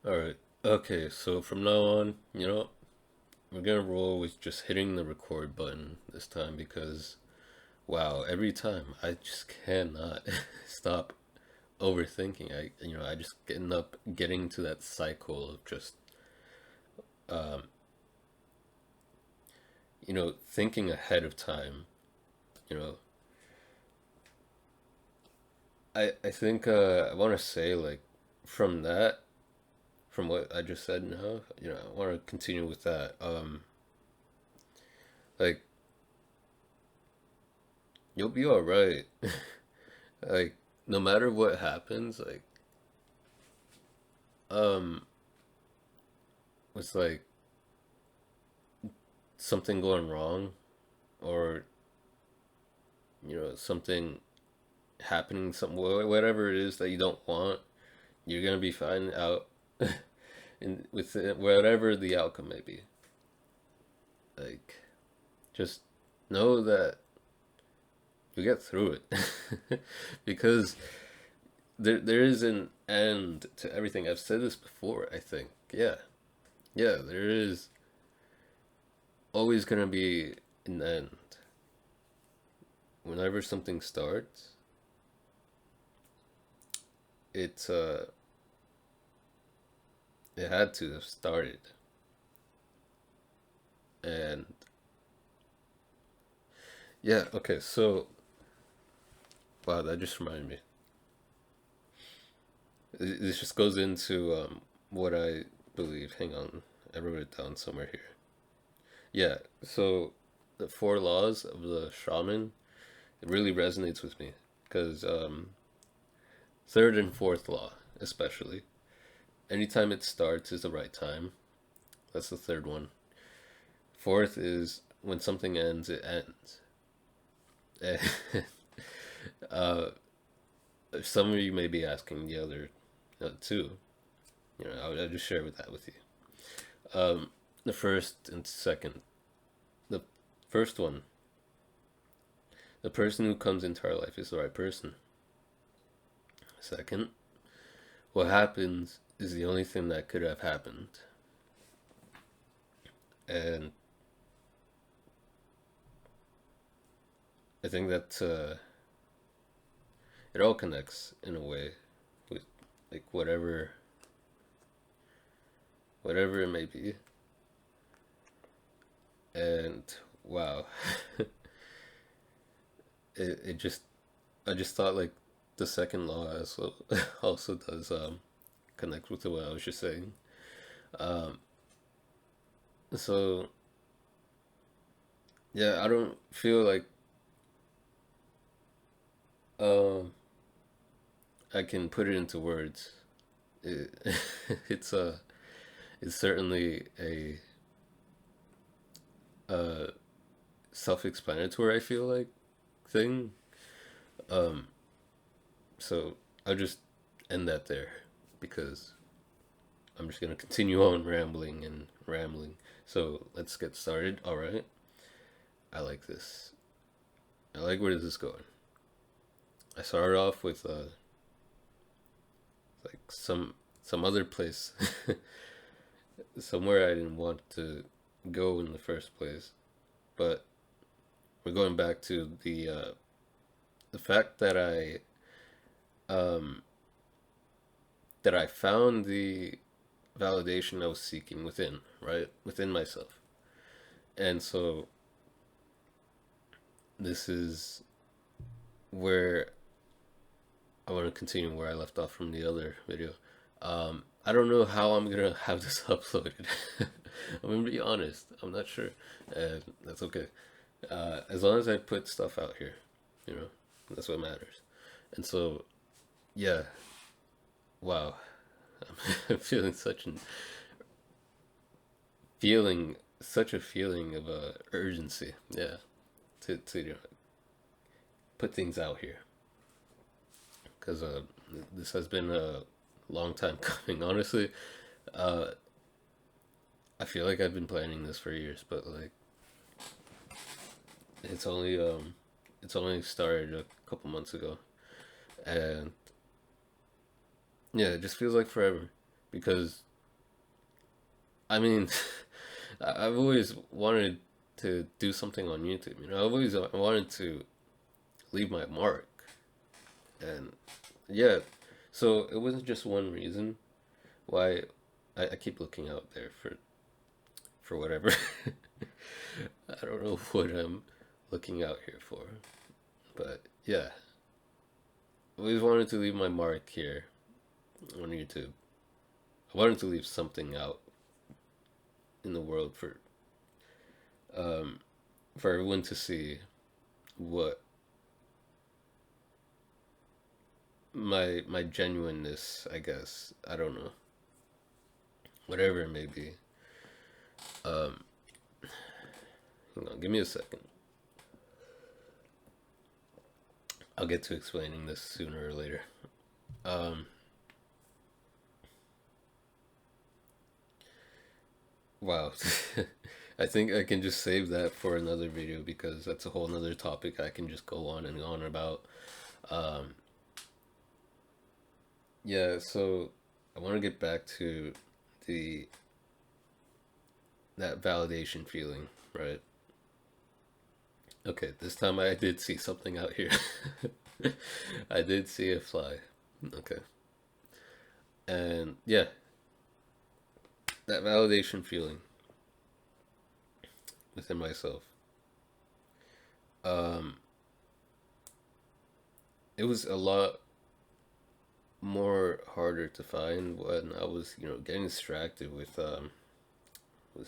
All right. Okay, so from now on, we're gonna roll with just hitting the record button this time because, wow, every time I just cannot stop overthinking. I just end up getting to that cycle of just, um, thinking ahead of time. You know, I think I want to say like from that, from what I just said now, I want to continue with that. Like you'll be all right. Like no matter what happens, like um with like something going wrong or something happening, some whatever it is that you don't want, you're gonna be fine out in with it, whatever the outcome may be. Like just know that you get through it because there is an end to everything. I've said this before, I think. Yeah, there is always gonna be an end. Whenever something starts, it's it had to have started. And yeah, okay, so wow, that just reminded me. This just goes into what I believe. Hang on, I wrote it down somewhere here. Yeah, so the four laws of the shaman, it really resonates with me because third and fourth law, especially, anytime it starts is the right time. That's the third one. Fourth is when something ends, it ends. uh, some of you may be asking the other two. I'll just share with that with you. The first and second. The first one, the person who comes into our life is the right person. Second, what happens is the only thing that could have happened. And I think that it all connects in a way with like whatever it may be. And wow, it just I just thought like the second law also also does connect with what I was just saying. Um, so yeah, I don't feel like um I can put it into words. It, it's a it's certainly a self-explanatory. I feel like thing. Um, so I'll just end that there because I'm just gonna continue on rambling and rambling. So let's get started. All right. I like this. I like where this is going. I started off with like some other place, somewhere I didn't want to go in the first place, but we're going back to the fact um that I found the validation I was seeking within, right? Within myself. And so this is where I want to continue where I left off from the other video. I don't know how I'm gonna have this uploaded. I'm gonna be honest. I'm not sure, and that's okay. As long as I put stuff out here, you know, that's what matters. And so, yeah, wow, I'm feeling such a feeling of urgency. Yeah, to put things out here because this has been a long time coming. Honestly, uh, I feel like I've been planning this for years, but like it's only it's only started a couple months ago, and yeah, it just feels like forever because I mean, I've always wanted to do something on YouTube. You know, I've always wanted to leave my mark, and yeah. So it wasn't just one reason why I keep looking out there for whatever. I don't know what I'm looking out here for, but yeah, I always wanted to leave my mark here on YouTube. I wanted to leave something out in the world um, for everyone to see what my genuineness, I guess. I don't know. Whatever it may be. Um, Hang on, give me a second. I'll get to explaining this sooner or later. Um, wow. I think I can just save that for another video because that's a whole nother topic I can just go on and on about. Um, yeah, so I want to get back to the that validation feeling, right? Okay, this time I did see something out here. I did see a fly. Okay. And yeah, that validation feeling within myself. Um, it was a lot more harder to find when I was, getting distracted with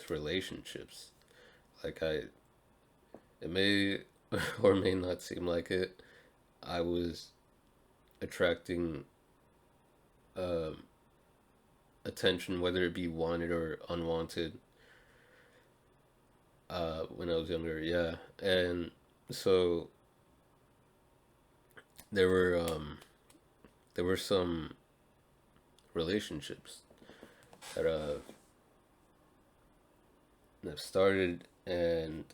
relationships. Like it may or may not seem like it. I was attracting um, attention, whether it be wanted or unwanted, when I was younger. Yeah, and so there were um, there were some relationships that that started, and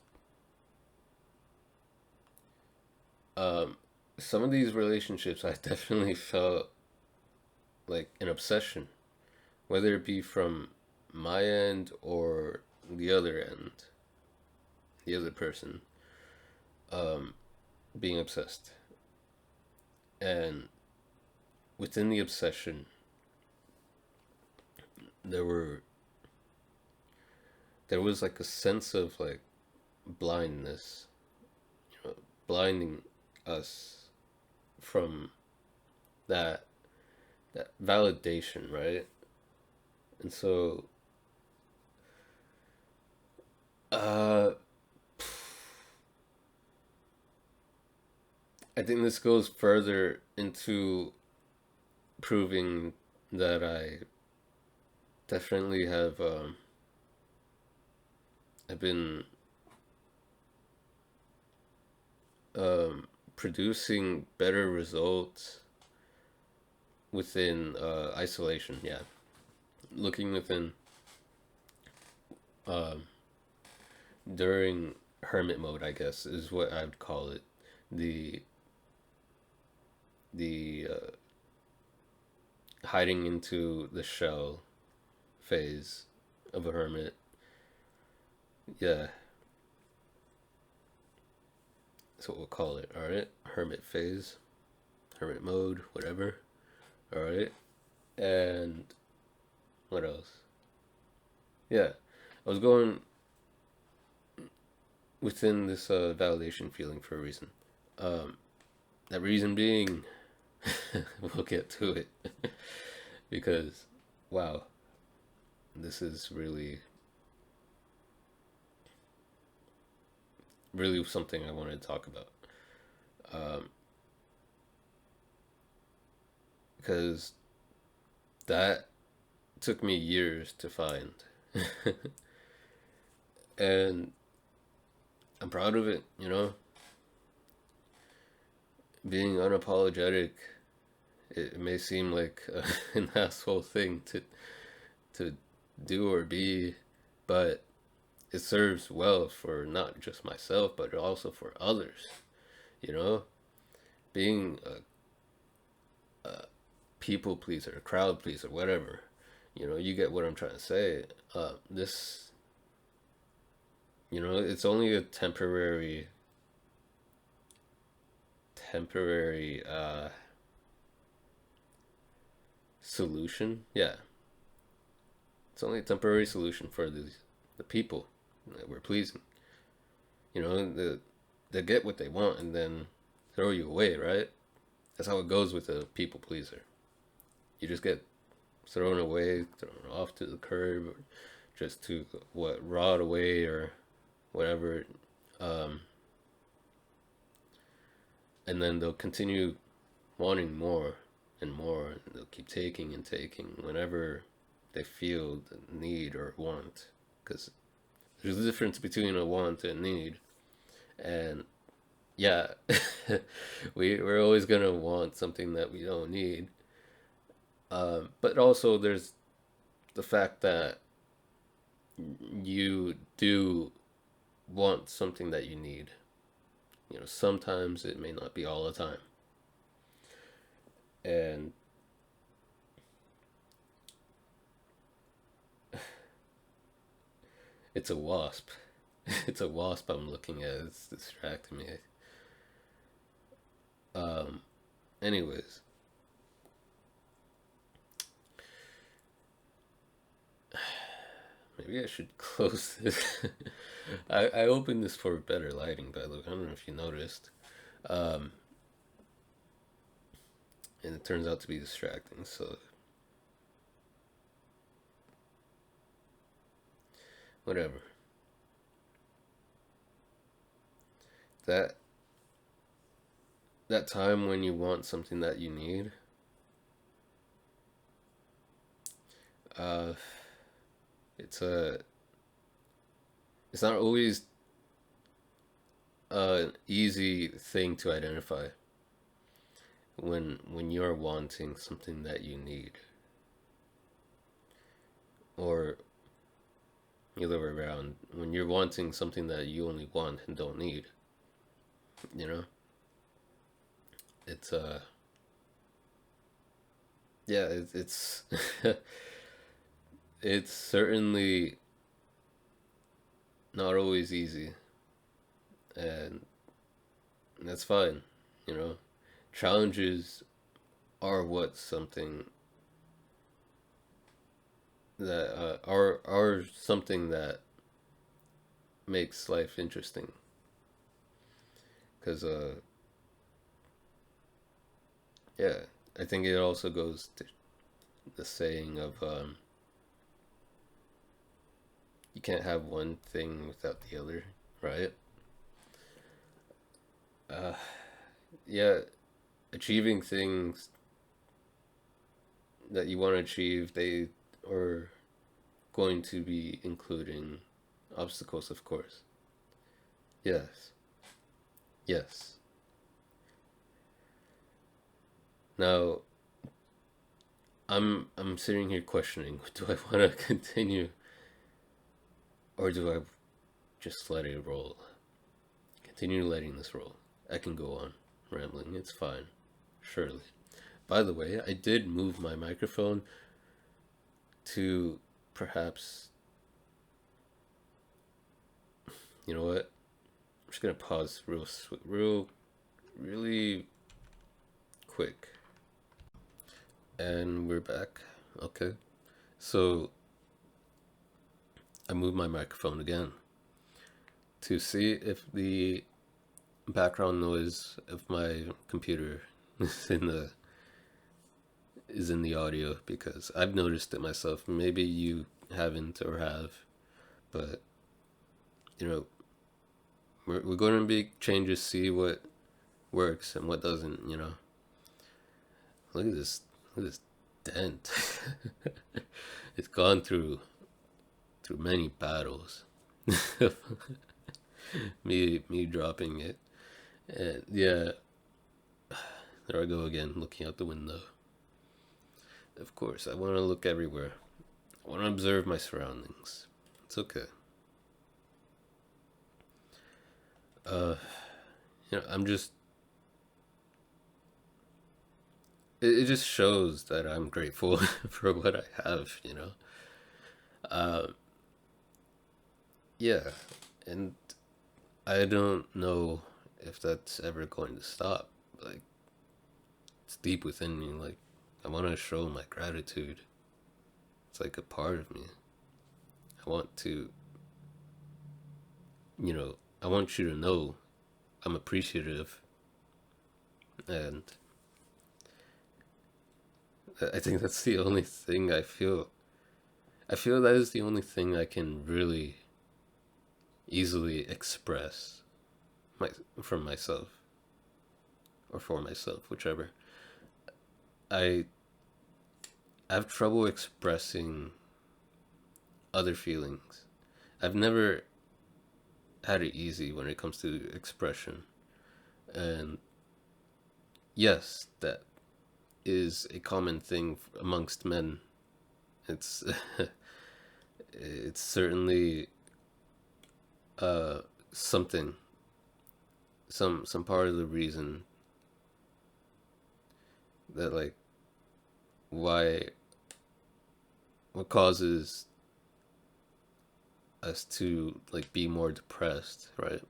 um, some of these relationships I definitely felt like an obsession, whether it be from my end or the other end, the other person, um, being obsessed. And within the obsession, there were there was like a sense of like blindness, blinding us from that that validation, right? And so, uh, I think this goes further into proving that I definitely have been producing better results within isolation. Yeah, looking within um, during hermit mode, I guess is what I'd call it. The the hiding into the shell phase of a hermit. Yeah, that's what we'll call it. All right, hermit phase, hermit mode, whatever. All right, and what else? Yeah, I was going within this validation feeling for a reason. Um, that reason being, we'll get to it because, wow, this is really something I wanted to talk about. Um, because that took me years to find, and I'm proud of it. Being unapologetic. It may seem like an asshole thing to do or be, but it serves well for not just myself, but also for others. You know, being a people pleaser, a crowd pleaser, whatever. You get what I'm trying to say. This, it's only a temporary solution. Yeah, it's only a temporary solution for the people that we're pleasing. They get what they want and then throw you away, right? That's how it goes with a people pleaser. You just get thrown away, thrown off to the curb, or just to rot away or whatever. Um, and then they'll continue wanting more and more. And they'll keep taking and taking whenever they feel the need or want. Because there's a difference between a want and need. And yeah, we're always gonna want something that we don't need. But also, there's the fact that you do want something that you need. Sometimes it may not be all the time. And it's a wasp. It's a wasp I'm looking at. It's distracting me. Um, Anyways, maybe I should close this. I opened this for better lighting, by the way. I don't know if you noticed. Um, and it turns out to be distracting, so whatever. That that time when you want something that you need, uh, it's a it's not always an easy thing to identify when you're wanting something that you need, or the other way around, when you're wanting something that you only want and don't need. You know, it's yeah, it's it's certainly not always easy, and that's fine. You know, challenges are what something that are something that makes life interesting. Because yeah, I think it also goes to the saying of you can't have one thing without the other, right? Uh, yeah, achieving things that you want to achieve, they are going to be including obstacles, of course. Yes, yes. Now, I'm sitting here questioning: do I want to continue, or do I just let it roll? Continue letting this roll. I can go on rambling. It's fine, surely. By the way, I did move my microphone to perhaps. You know what? I'm just gonna pause really quick, and we're back. Okay, so I moved my microphone again to see if the background noise of my computer is in the audio, because I've noticed it myself. Maybe you haven't or have, but you know we're going to make changes, see what works and what doesn't. Look at this, look at this dent. It's gone through many battles. Me dropping it, and yeah, there I go again, looking out the window. Of course, I want to look everywhere. I want to observe my surroundings. It's okay. Uh, I'm just. it just shows that I'm grateful for what I have, you know. Uh, yeah, and I don't know if that's ever going to stop. Like, it's deep within me. Like, I want to show my gratitude. It's like a part of me. I want to, I want you to know I'm appreciative, and I think that's the only thing I feel. I feel that is the only thing I can really easily express my from myself or for myself, whichever. I have trouble expressing other feelings. I've never had it easy when it comes to expression. And yes, that is a common thing amongst men. It's it's certainly uh something, some part of the reason that, like, why what causes us to, like, be more depressed, right?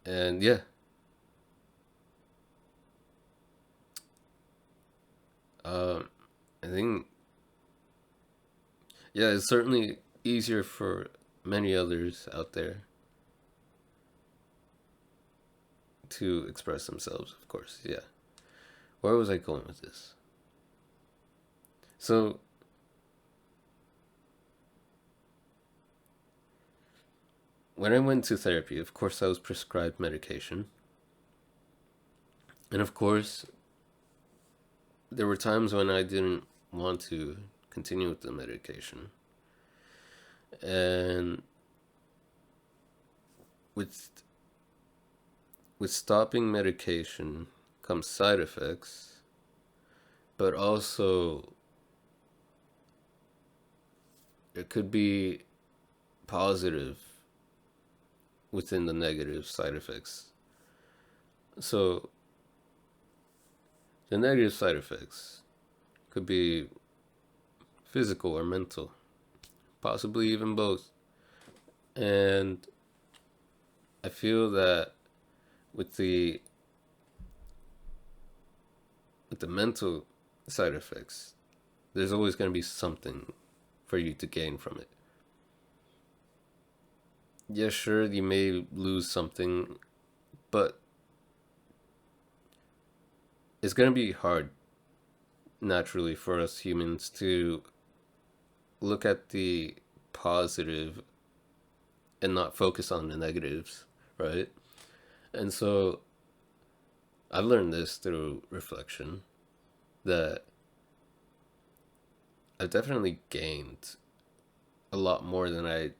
And yeah, um I think, yeah, it's certainly easier for many others out there to express themselves, of course. Yeah. Where was I going with this? So, when I went to therapy, of course, I was prescribed medication. And of course, there were times when I didn't want to continue with the medication. And with with stopping medication comes side effects, but also it could be positive within the negative side effects. So the negative side effects could be physical or mental, possibly even both. And I feel that with the with the mental side effects, there's always going to be something for you to gain from it. Yeah, sure, you may lose something, but it's going to be hard naturally for us humans to look at the positive and not focus on the negatives, right? And so I've learned this through reflection, that I've definitely gained a lot more than I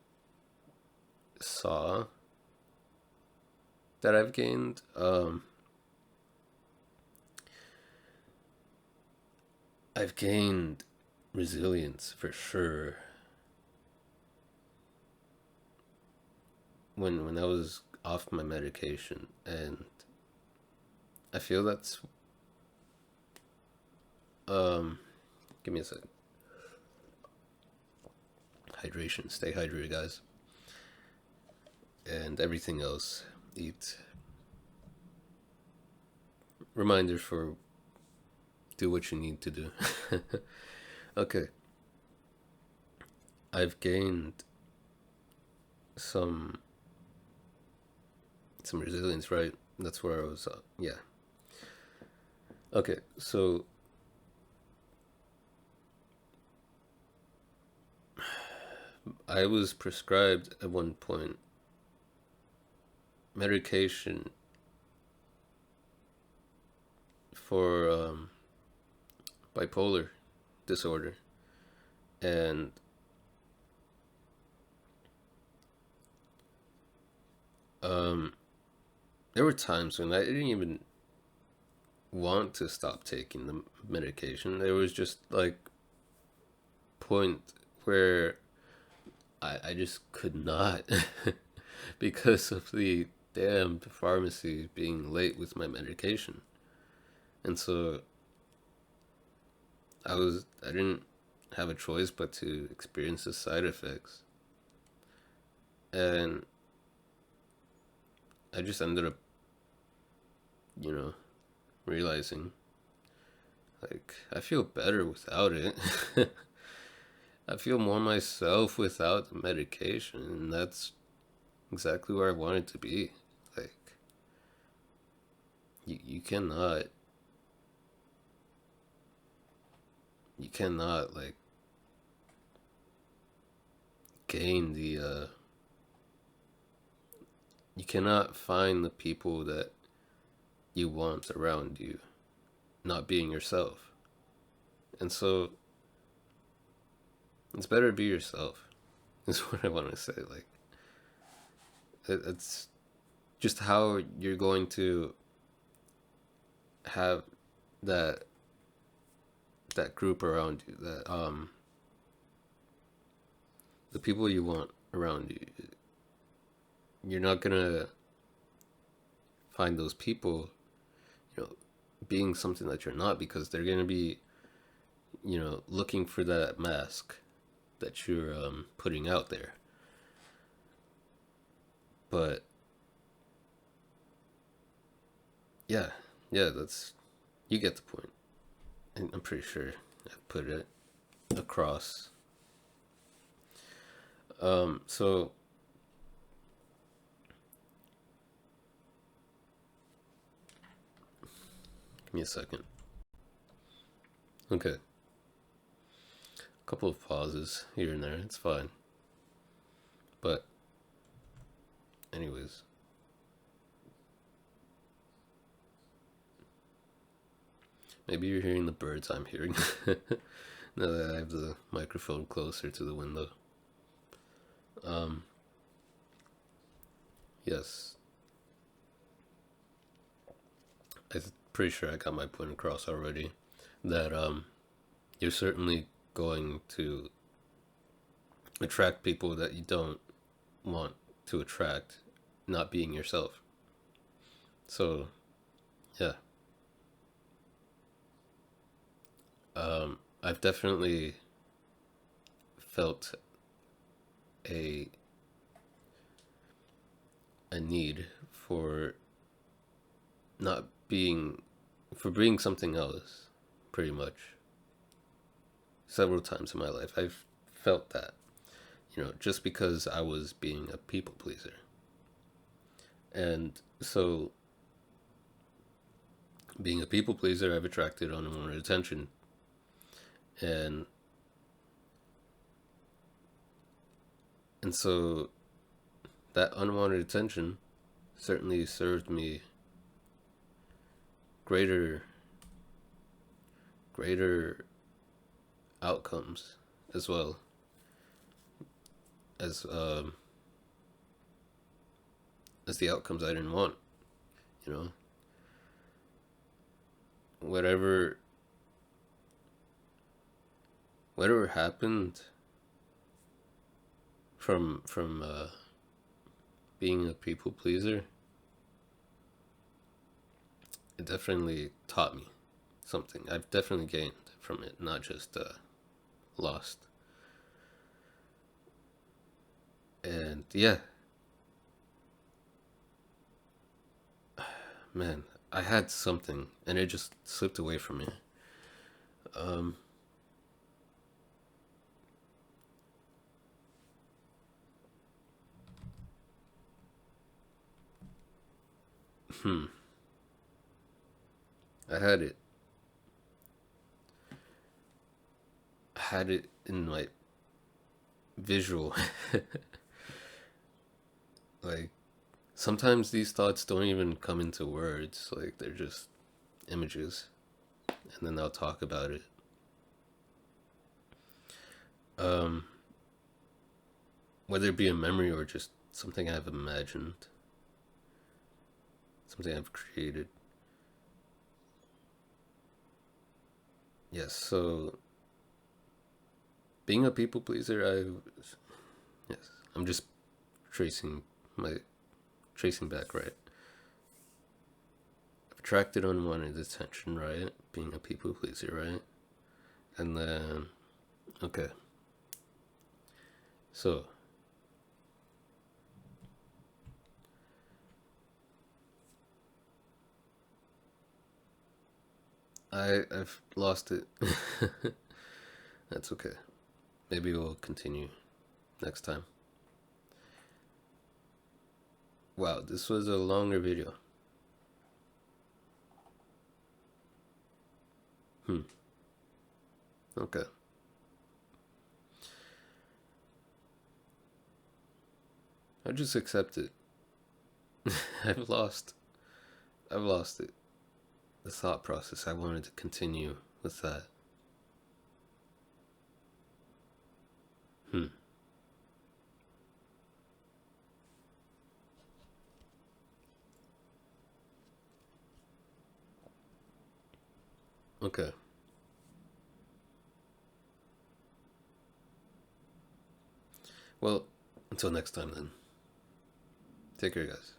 saw that I've gained. I've gained resilience for sure. When I was off my medication, and I feel that's um give me a second. Hydration, stay hydrated, guys. And everything else, eat. Reminder for do what you need to do. Okay. I've gained some resilience, right? That's where I was. Yeah. Okay. So I was prescribed at one point medication for bipolar disorder, and um, there were times when I didn't even want to stop taking the medication. There was just, like, point where I just could not because of the damn pharmacy being late with my medication. And so I didn't have a choice but to experience the side effects. And I just ended up, you know, realizing like I feel better without it. I feel more myself without the medication, and that's exactly where I wanted to be. Like you cannot like gain the you cannot find the people that you want around you not being yourself. And so it's better to be yourself. Is what I want to say. Like it's just how you're going to have that group around you, that the people you want around you. You're not gonna find those people, you know, being something that you're not, because they're gonna be, looking for that mask that you're putting out there. But yeah, that's, you get the point. And I'm pretty sure I put it across. So give me a second. Okay. A couple of pauses here and there. It's fine. But anyways, maybe you're hearing the birds I'm hearing now that I have the microphone closer to the window. Yes. I'm pretty sure I got my point across already. That you're certainly going to attract people that you don't want to attract, not being yourself. So, yeah. I've definitely felt a need for not being for being something else, pretty much. Several times in my life I've felt that, just because I was being a people pleaser. And so being a people pleaser, I've attracted unwanted attention. And so that unwanted attention certainly served me greater outcomes, as well as the outcomes I didn't want. You know, whatever happened from being a people pleaser, it definitely taught me something. I've definitely gained from it, not just lost. And yeah, man, I had something and it just slipped away from me. Um, hmm, I had it. I had it in my visual. Like, sometimes these thoughts don't even come into words, like, they're just images, and then I'll talk about it. Um, Whether it be a memory or just something I've imagined, something I've created. Yes, so being a people pleaser, yes, I'm just tracing my tracing back, right? I've attracted unwanted attention, right? Being a people pleaser, right? And then, okay. So, I've lost it. That's okay. Maybe we'll continue next time. Wow, this was a longer video. Okay. I just accept it. I've lost. I've lost it. The thought process. I wanted to continue with that. Hmm. Okay. Well, until next time then. Take care, guys.